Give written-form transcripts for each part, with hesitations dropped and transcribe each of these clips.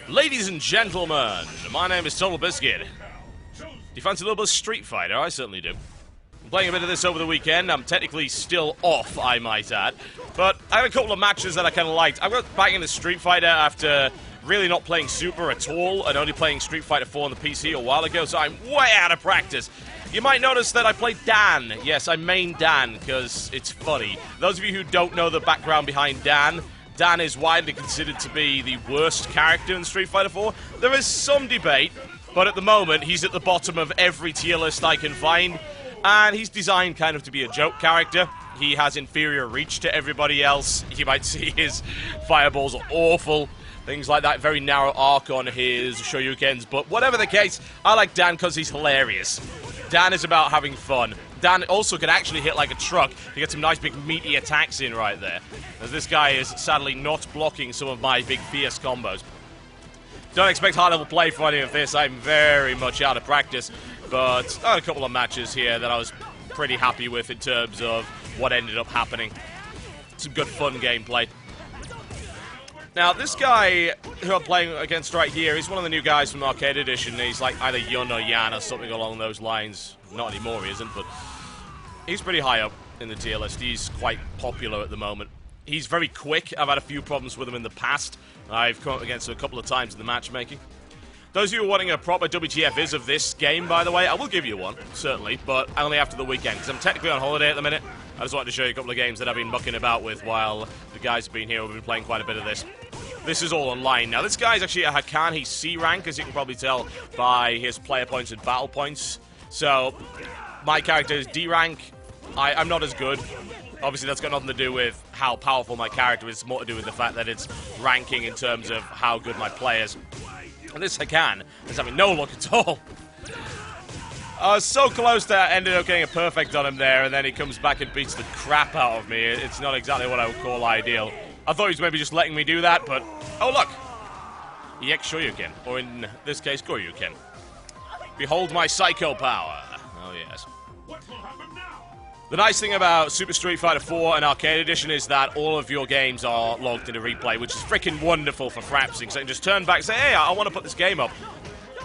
Ladies and gentlemen, my name is Total Biscuit. Do you fancy a little bit of Street Fighter? I certainly do. I'm playing a bit of this over the weekend. I'm technically still off, I might add. But I had a couple of matches that I kind of liked. I got back into Street Fighter after really not playing Super at all and only playing Street Fighter 4 on the PC a while ago, so I'm way out of practice. You might notice that I played Dan. Yes, I main Dan because it's funny. Those of you who don't know the background behind Dan, Dan is widely considered to be the worst character in Street Fighter 4. There is some debate, but at the moment, he's at the bottom of every tier list I can find, and he's designed kind of to be a joke character. He has inferior reach to everybody else. You might see his fireballs are awful, things like that, very narrow arc on his Shoryukens, but whatever the case, I like Dan because he's hilarious. Dan is about having fun. Dan also can actually hit like a truck to get some nice big meaty attacks in right there, as this guy is sadly not blocking some of my big fierce combos. Don't expect high-level play for any of this. I'm very much out of practice, but I had a couple of matches here that I was pretty happy with in terms of what ended up happening. Some good fun gameplay. Now, this guy who I'm playing against right here, he's one of the new guys from the Arcade Edition. He's like either Yun or Yan or something along those lines. Not anymore, he isn't, but he's pretty high up in the tier list. He's quite popular at the moment. He's very quick. I've had a few problems with him in the past. I've come up against him a couple of times in the matchmaking. Those of you who are wanting a proper WTF is of this game, by the way, I will give you one, certainly, but only after the weekend, because I'm technically on holiday at the minute. I just wanted to show you a couple of games that I've been mucking about with while the guys have been here. We've been playing quite a bit of this. This is all online. Now, this guy's actually a Hakan. He's C rank, as you can probably tell by his player points and battle points. So, my character is D rank. I'm not as good. Obviously, that's got nothing to do with how powerful my character is. It's more to do with the fact that it's ranking in terms of how good my players. And this Hakan is having no luck at all. I was so close to ended up getting a perfect on him there, and then he comes back and beats the crap out of me. It's not exactly what I would call ideal. I thought he was maybe just letting me do that, but oh look! EX Shoryuken, or in this case, Goryuken. Behold my psycho power. Oh yes. The nice thing about Super Street Fighter 4 and Arcade Edition is that all of your games are logged into replay, which is freaking wonderful for frapsing. So I can just turn back and say, hey, I want to put this game up.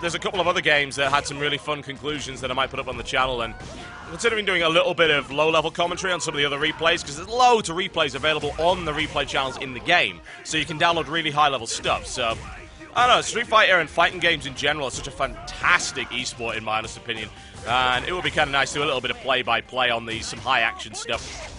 There's a couple of other games that had some really fun conclusions that I might put up on the channel, and I'm considering doing a little bit of low-level commentary on some of the other replays, because there's loads of replays available on the replay channels in the game, so you can download really high-level stuff. So, I don't know, Street Fighter and fighting games in general are such a fantastic esport, in my honest opinion, and it would be kind of nice to do a little bit of play-by-play on these, some high-action stuff.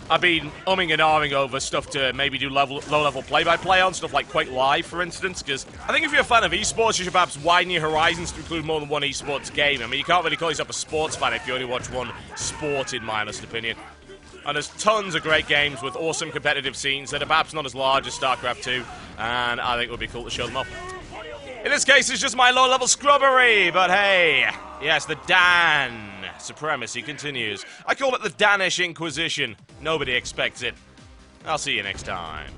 I've been umming and ahhing over stuff to maybe do low-level play-by-play on, stuff like Quake Live, for instance, because I think if you're a fan of esports, you should perhaps widen your horizons to include more than one esports game. I mean, you can't really call yourself a sports fan if you only watch one sport, in my honest opinion. And there's tons of great games with awesome competitive scenes that are perhaps not as large as StarCraft 2, and I think it would be cool to show them off. In this case, it's just my low-level scrubbery, but hey, yes, the Dan supremacy continues. I call it the Dannish Inquisition. Nobody expects it. I'll see you next time.